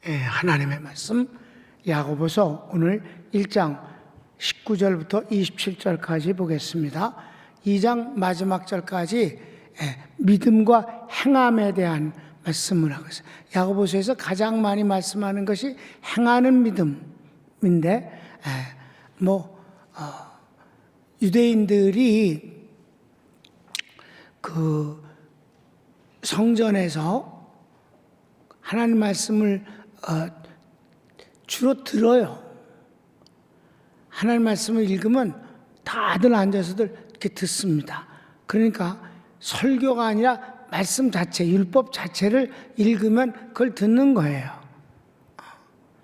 하나님의 말씀 야고보서 오늘 1장 19절부터 27절까지 보겠습니다. 2장 마지막 절까지 믿음과 행함에 대한 말씀을 하고 있어요. 야고보서에서 가장 많이 말씀하는 것이 행하는 믿음인데 유대인들이 그 성전에서 하나님 말씀을 주로 들어요. 하나님 말씀을 읽으면 다들 앉아서들 이렇게 듣습니다. 그러니까 설교가 아니라 말씀 자체, 율법 자체를 읽으면 그걸 듣는 거예요.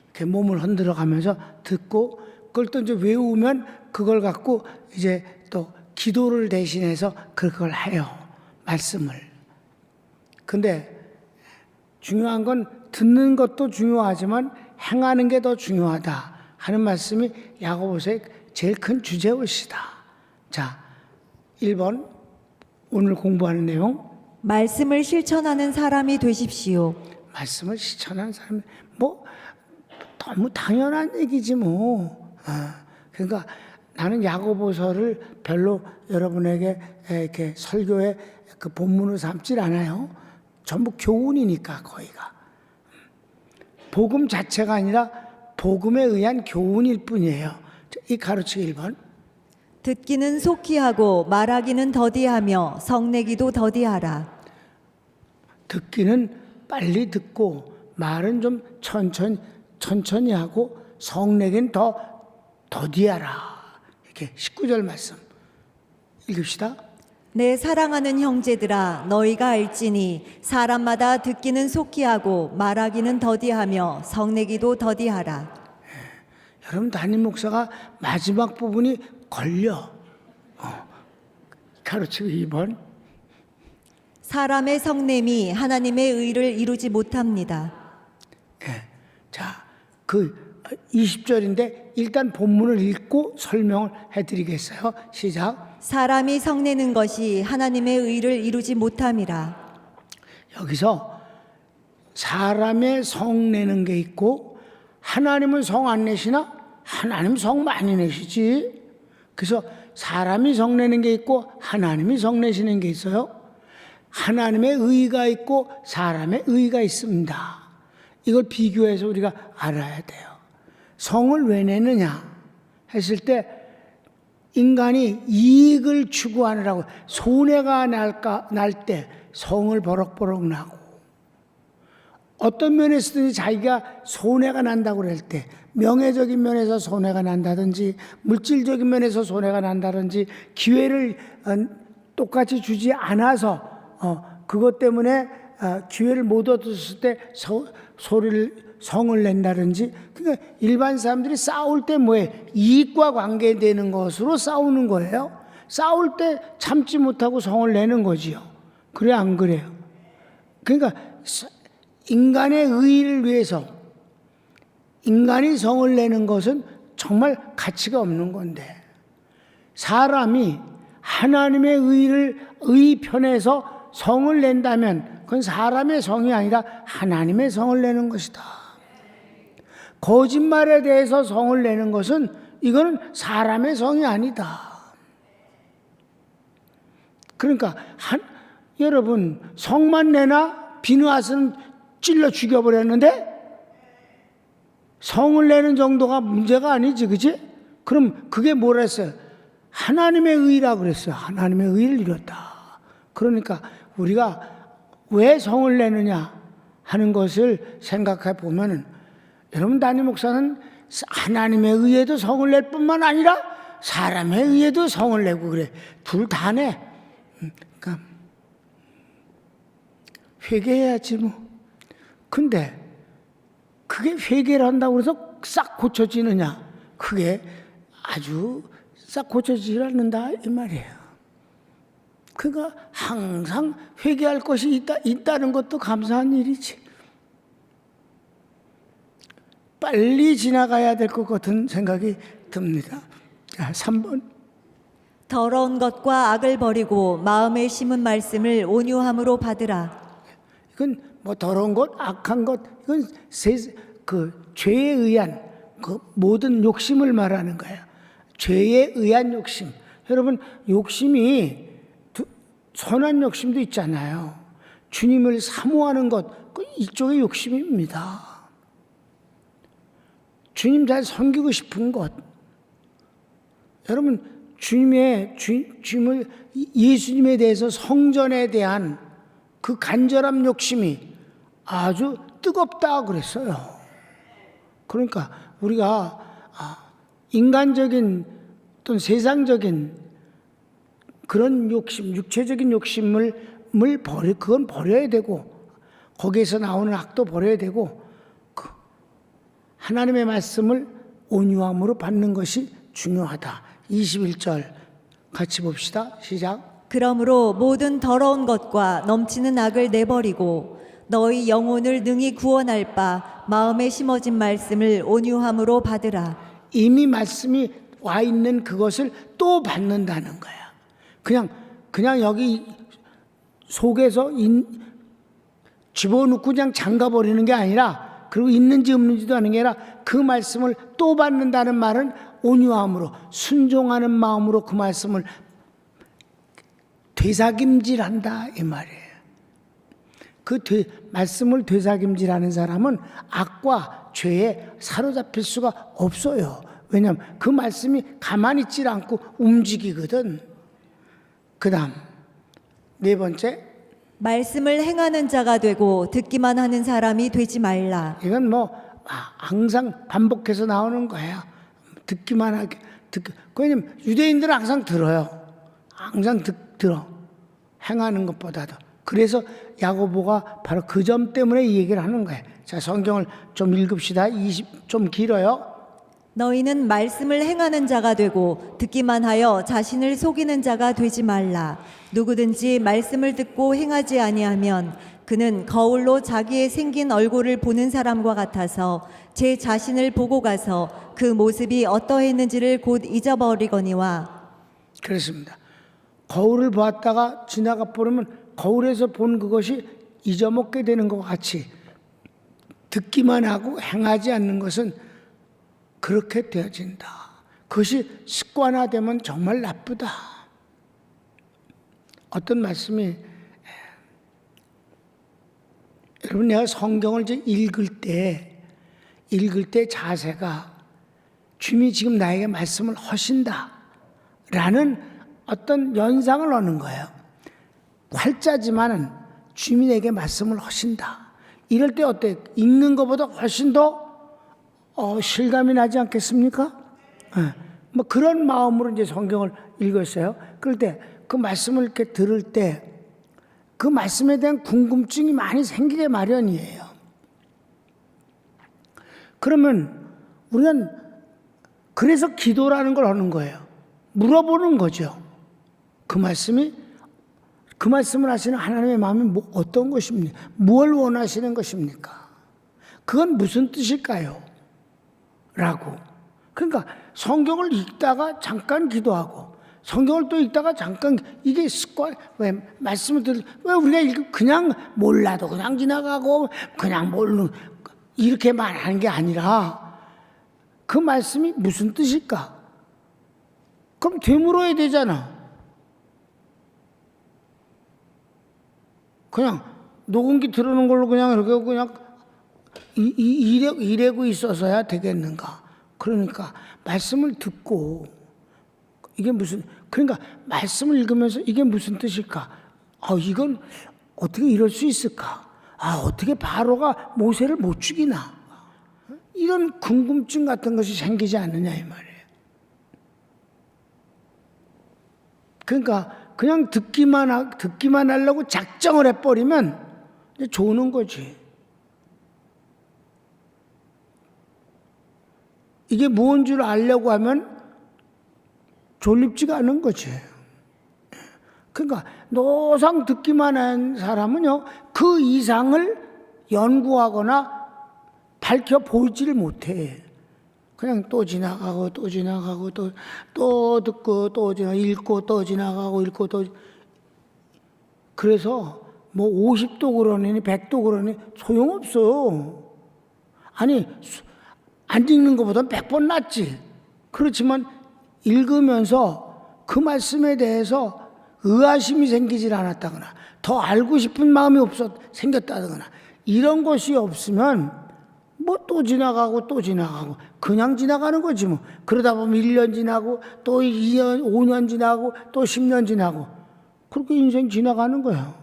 이렇게 몸을 흔들어 가면서 듣고 그걸 또 이제 외우면 그걸 갖고 이제 또 기도를 대신해서 그걸 해요. 말씀을. 근데 중요한 건 듣는 것도 중요하지만 행하는 게 더 중요하다 하는 말씀이 야고보서의 제일 큰 주제것이다. 자, 1번 오늘 공부하는 내용. 말씀을 실천하는 사람이 되십시오. 말씀을 실천하는 사람이 너무 당연한 얘기지 뭐. 그러니까 나는 야고보서를 별로 여러분에게 이렇게 설교의 그 본문을 삼질 않아요. 전부 교훈이니까 거의가. 복음 자체가 아니라 복음에 의한 교훈일 뿐이에요. 이 가르치기 1번. 듣기는 속히 하고 말하기는 더디하며 성내기도 더디하라. 듣기는 빨리 듣고 말은 좀 천천히 하고 성내기는 더디하라. 이렇게 19절 말씀 읽읍시다. 내 사랑하는 형제들아 너희가 알지니 사람마다 듣기는 속히 하고 말하기는 더디하며 성내기도 더디하라. 여러분 담임 목사가 마지막 부분이 걸려. 가르치기 2번. 사람의 성냄이 하나님의 의를 이루지 못합니다. 자, 그 20절인데 일단 본문을 읽고 설명을 해드리겠어요. 시작. 사람이 성내는 것이 하나님의 의를 이루지 못함이라. 여기서 사람의 성 내는 게 있고 하나님은 성 안 내시나? 하나님 성 많이 내시지. 그래서 사람이 성 내는 게 있고 하나님이 성 내시는 게 있어요. 하나님의 의가 있고 사람의 의가 있습니다. 이걸 비교해서 우리가 알아야 돼요. 성을 왜 내느냐 했을 때 인간이 이익을 추구하느라고 손해가 날 때 성을 버럭버럭 나고 어떤 면에서든지 자기가 손해가 난다고 그럴 때 명예적인 면에서 손해가 난다든지 물질적인 면에서 손해가 난다든지 기회를 똑같이 주지 않아서 그것 때문에 기회를 못 얻었을 때 성을 낸다든지. 그러니까 일반 사람들이 싸울 때 뭐예요? 이익과 관계되는 것으로 싸우는 거예요. 싸울 때 참지 못하고 성을 내는 거지요. 그래 안 그래요? 그러니까 인간의 의의를 위해서 인간이 성을 내는 것은 정말 가치가 없는 건데 사람이 하나님의 의의 편에서 성을 낸다면 그건 사람의 성이 아니라 하나님의 성을 내는 것이다. 거짓말에 대해서 성을 내는 것은 이거는 사람의 성이 아니다. 그러니까 여러분 성만 내나 비누아스는 찔러 죽여버렸는데 성을 내는 정도가 문제가 아니지, 그치? 그럼 그게 뭐라 했어요? 하나님의 의라고 그랬어요. 하나님의 의를 이뤘다. 그러니까 우리가 왜 성을 내느냐 하는 것을 생각해 보면은 여러분 담임 목사는 하나님의 의에도 성을 낼 뿐만 아니라 사람의 의에도 성을 내고 그래. 둘 다 내. 그러니까 회개해야지 뭐. 근데 그게 회개를 한다고 해서 싹 고쳐지느냐? 그게 아주 싹 고쳐지지 않는다 이 말이에요. 그러니까 항상 회개할 것이 있다는 것도 감사한 일이지. 빨리 지나가야 될 것 같은 생각이 듭니다. 3번. 더러운 것과 악을 버리고 마음에 심은 말씀을 온유함으로 받으라. 이건 뭐 더러운 것, 악한 것, 이건 그 죄에 의한 그 모든 욕심을 말하는 거예요. 죄에 의한 욕심. 여러분, 욕심이 선한 욕심도 있잖아요. 주님을 사모하는 것, 그 이쪽의 욕심입니다. 주님 잘 섬기고 싶은 것. 여러분, 주님을, 예수님에 대해서 성전에 대한 그 간절한 욕심이 아주 뜨겁다 그랬어요. 그러니까 우리가 인간적인 또는 세상적인 그런 욕심, 육체적인 욕심을 그건 버려야 되고, 거기에서 나오는 악도 버려야 되고, 하나님의 말씀을 온유함으로 받는 것이 중요하다. 21절 같이 봅시다. 시작. 그러므로 모든 더러운 것과 넘치는 악을 내버리고 너희 영혼을 능히 구원할 바 마음에 심어진 말씀을 온유함으로 받으라. 이미 말씀이 와 있는 그것을 또 받는다는 거야. 그냥 여기 속에서 집어넣고 그냥 잠가버리는 게 아니라, 그리고 있는지 없는지도 아닌 게 아니라 그 말씀을 또 받는다는 말은 온유함으로, 순종하는 마음으로 그 말씀을 되사김질한다 이 말이에요. 말씀을 되사김질하는 사람은 악과 죄에 사로잡힐 수가 없어요. 왜냐하면 그 말씀이 가만히 있질 않고 움직이거든. 그 다음 네 번째, 말씀을 행하는 자가 되고 듣기만 하는 사람이 되지 말라. 이건 항상 반복해서 나오는 거예요. 듣기만 하게. 왜냐면 유대인들은 항상 들어요. 항상 들어. 행하는 것보다도. 그래서 야고보가 바로 그 점 때문에 이 얘기를 하는 거예요. 자, 성경을 좀 읽읍시다. 좀 길어요. 너희는 말씀을 행하는 자가 되고 듣기만 하여 자신을 속이는 자가 되지 말라. 누구든지 말씀을 듣고 행하지 아니하면 그는 거울로 자기의 생긴 얼굴을 보는 사람과 같아서 제 자신을 보고 가서 그 모습이 어떠했는지를 곧 잊어버리거니와. 그렇습니다. 거울을 보았다가 지나가 버리면 거울에서 본 그것이 잊어먹게 되는 것 같이, 듣기만 하고 행하지 않는 것은 그렇게 되어진다. 그것이 습관화되면 정말 나쁘다. 어떤 말씀이, 여러분, 내가 성경을 이제 읽을 때 자세가 주님이 지금 나에게 말씀을 하신다 라는 어떤 연상을 얻는 거예요. 활자지만은 주님이 내게 말씀을 하신다. 이럴 때 어때? 읽는 것보다 훨씬 더 실감이 나지 않겠습니까? 뭐 그런 마음으로 이제 성경을 읽었어요. 그럴 때 그 말씀을 이렇게 들을 때 그 말씀에 대한 궁금증이 많이 생기게 마련이에요. 그러면 우리는 그래서 기도라는 걸 하는 거예요. 물어보는 거죠. 그 말씀을 하시는 하나님의 마음이 어떤 것입니까? 무엇을 원하시는 것입니까? 그건 무슨 뜻일까요? 라고. 그러니까 성경을 읽다가 잠깐 기도하고, 성경을 또 읽다가 잠깐, 이게 습관, 왜 우리가 그냥 몰라도 그냥 지나가고 그냥 이렇게만 하는 게 아니라 그 말씀이 무슨 뜻일까? 그럼 되물어야 되잖아. 그냥 녹음기 들어오는 걸로 그냥 이렇게 그냥 이래고 있어서야 되겠는가? 그러니까 말씀을 듣고, 그러니까 말씀을 읽으면서 이게 무슨 뜻일까? 이건 어떻게 이럴 수 있을까? 어떻게 바로가 모세를 못 죽이나? 이런 궁금증 같은 것이 생기지 않느냐 이 말이에요. 그러니까 그냥 듣기만 하려고 작정을 해버리면 이제 조는 거지. 이게 무언 줄 알려고 하면 졸립지가 않은 거지. 그러니까 노상 듣기만 한 사람은요, 그 이상을 연구하거나 밝혀 보이지를 못해. 그냥 또 지나가고 또 지나가고 또 듣고 또 읽고 또 지나가고 읽고 또. 그래서 뭐 50도 그러니 100도 그러니 소용없어. 아니 안 읽는 것보다 100번 낫지. 그렇지만 읽으면서 그 말씀에 대해서 의아심이 생기질 않았다거나 더 알고 싶은 마음이 생겼다거나 이런 것이 없으면 뭐 또 지나가고 또 지나가고 그냥 지나가는 거지 뭐. 그러다 보면 1년 지나고 또 2년 5년 지나고 또 10년 지나고 그렇게 인생 지나가는 거예요.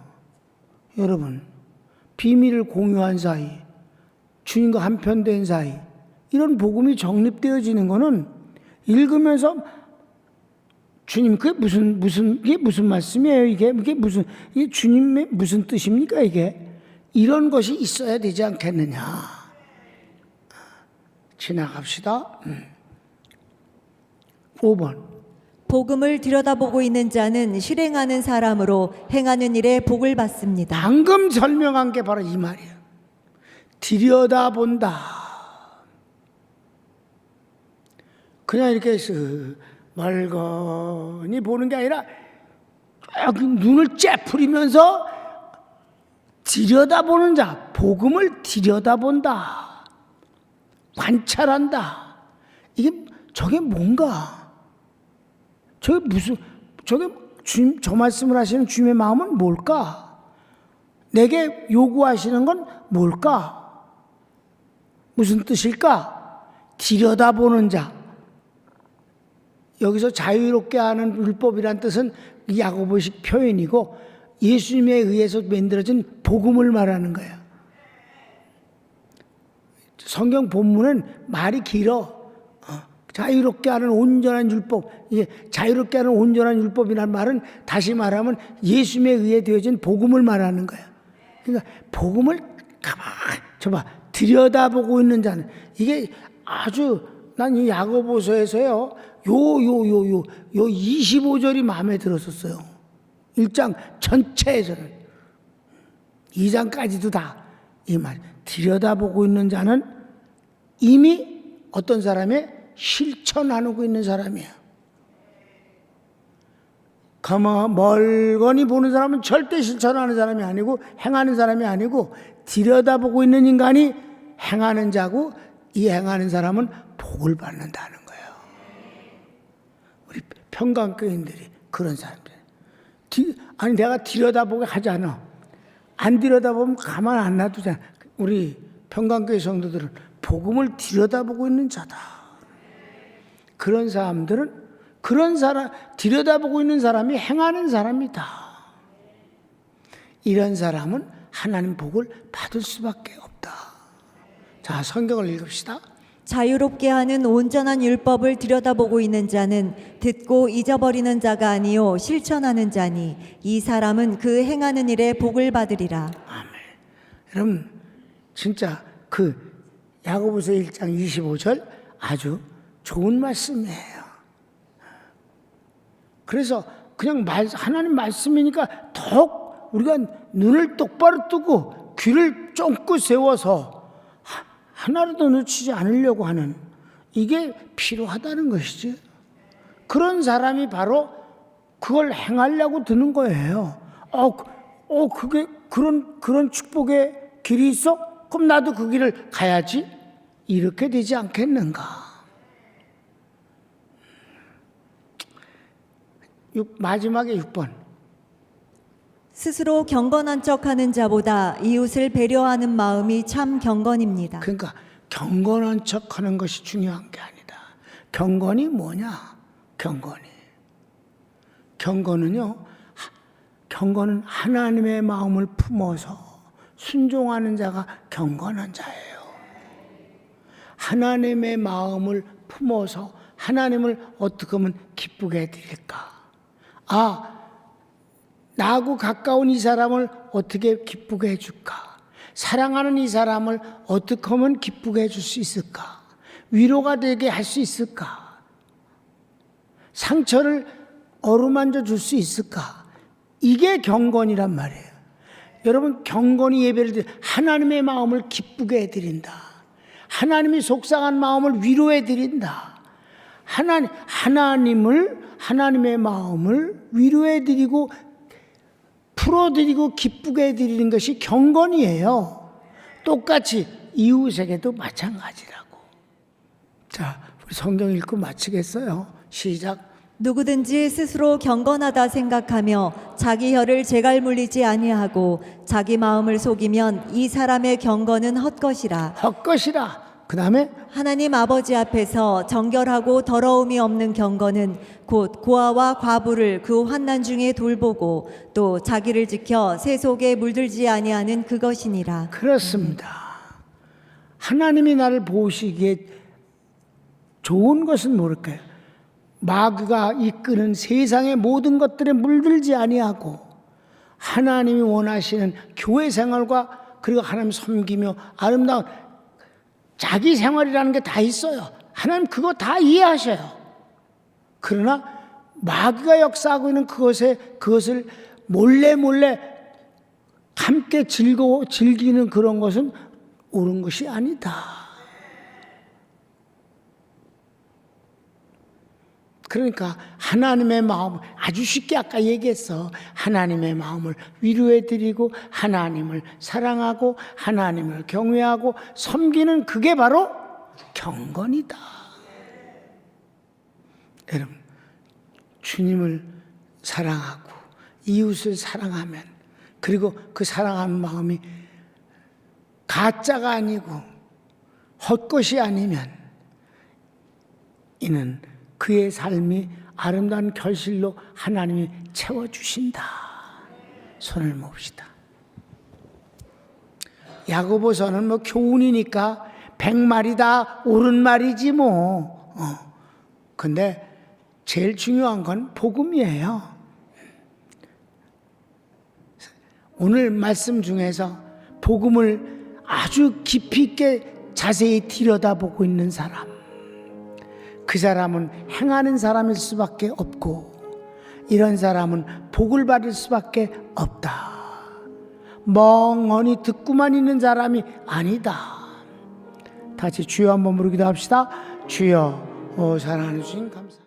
여러분, 비밀을 공유한 사이, 주님과 한편된 사이, 이런 복음이 정립되어지는 거는 읽으면서 주님 그게 이게 무슨 말씀이에요? 이게 주님의 무슨 뜻입니까? 이게 이런 것이 있어야 되지 않겠느냐. 지나갑시다. 5번. 복음을 들여다보고 있는 자는 실행하는 사람으로 행하는 일에 복을 받습니다. 방금 설명한 게 바로 이 말이에요. 들여다본다. 그냥 이렇게 멀거니 보는 게 아니라 눈을 째푸리면서 들여다보는 자, 복음을 들여다본다. 관찰한다. 저게 뭔가? 저 말씀을 하시는 주님의 마음은 뭘까? 내게 요구하시는 건 뭘까? 무슨 뜻일까? 들여다보는 자. 여기서 자유롭게 하는 율법이란 뜻은 야고보식 표현이고 예수님에 의해서 만들어진 복음을 말하는 거예요. 성경 본문은 말이 길어. 자유롭게 하는 온전한 율법. 이게 자유롭게 하는 온전한 율법이라는 말은 다시 말하면 예수님에 의해 되어진 복음을 말하는 거야. 그러니까 복음을 가만 들여다보고 있는 자는 이게 아주 난 이 야고보서에서요. 요 25절이 마음에 들었었어요. 1장 전체에서는 2장까지도 다 이 말. 들여다보고 있는 자는 이미 어떤 사람의 실천하고 있는 사람이에요. 멀거니 보는 사람은 절대 실천하는 사람이 아니고 행하는 사람이 아니고 들여다보고 있는 인간이 행하는 자고 이 행하는 사람은 복을 받는다는 거예요. 우리 평강교인들이 그런 사람들. 아니 내가 들여다보게 하잖아. 안 들여다보면 가만 안 놔두잖아. 우리 평강교회 성도들은 복음을 들여다보고 있는 자다. 그런 사람들은 들여다보고 있는 사람이 행하는 사람이다. 이런 사람은 하나님 복을 받을 수밖에 없다. 자, 성경을 읽읍시다. 자유롭게 하는 온전한 율법을 들여다보고 있는 자는 듣고 잊어버리는 자가 아니요 실천하는 자니 이 사람은 그 행하는 일에 복을 받으리라. 아멘. 여러분 진짜 그 야고보서 1장 25절 아주 좋은 말씀이에요. 그래서 그냥 하나님 말씀이니까 더욱 우리가 눈을 똑바로 뜨고 귀를 쫑긋 세워서 하나라도 놓치지 않으려고 하는 이게 필요하다는 것이지. 그런 사람이 바로 그걸 행하려고 드는 거예요. 그게 그런 축복의 길이 있어? 그럼 나도 그 길을 가야지. 이렇게 되지 않겠는가? 마지막에 6번. 스스로 경건한 척하는 자보다 이웃을 배려하는 마음이 참 경건입니다. 그러니까 경건한 척하는 것이 중요한 게 아니다. 경건이 뭐냐? 경건은 하나님의 마음을 품어서 순종하는 자가 경건한 자예요. 하나님의 마음을 품어서 하나님을 어떻게 하면 기쁘게 해드릴까? 나하고 가까운 이 사람을 어떻게 기쁘게 해줄까? 사랑하는 이 사람을 어떻게 하면 기쁘게 해줄 수 있을까? 위로가 되게 할 수 있을까? 상처를 어루만져 줄 수 있을까? 이게 경건이란 말이에요. 여러분 경건이 예배를 드려 하나님의 마음을 기쁘게 해드린다. 하나님이 속상한 마음을 위로해 드린다. 하나님의 마음을 위로해 드리고 풀어드리고 기쁘게 해드리는 것이 경건이에요. 똑같이 이웃에게도 마찬가지라고. 자, 우리 성경 읽고 마치겠어요. 시작. 누구든지 스스로 경건하다 생각하며 자기 혀를 제갈 물리지 아니하고 자기 마음을 속이면 이 사람의 경건은 헛것이라. 헛것이라. 그 다음에 하나님 아버지 앞에서 정결하고 더러움이 없는 경건은 곧 고아와 과부를 그 환난 중에 돌보고 또 자기를 지켜 새 속에 물들지 아니하는 그것이니라. 그렇습니다. 하나님이 나를 보시기에 좋은 것은 뭘까요? 마귀가 이끄는 세상의 모든 것들에 물들지 아니하고 하나님이 원하시는 교회 생활과 그리고 하나님 섬기며 아름다운 자기 생활이라는 게 다 있어요. 하나님 그거 다 이해하셔요. 그러나 마귀가 역사하고 있는 그것을 몰래 함께 즐기는 그런 것은 옳은 것이 아니다. 그러니까 하나님의 마음, 아주 쉽게 아까 얘기했어. 하나님의 마음을 위로해 드리고 하나님을 사랑하고 하나님을 경외하고 섬기는 그게 바로 경건이다. 여러분, 주님을 사랑하고 이웃을 사랑하면, 그리고 그 사랑하는 마음이 가짜가 아니고 헛것이 아니면 이는 그의 삶이 아름다운 결실로 하나님이 채워주신다. 손을 모읍시다. 야고보서는 교훈이니까 100마리 다 옳은 말이지 뭐. 근데 제일 중요한 건 복음이에요. 오늘 말씀 중에서 복음을 아주 깊이 있게 자세히 들여다보고 있는 사람, 그 사람은 행하는 사람일 수밖에 없고 이런 사람은 복을 받을 수밖에 없다. 멍하니 듣고만 있는 사람이 아니다. 다시 주여 한번 부르기도 합시다. 주여, 사랑하는 주님 감사합니다.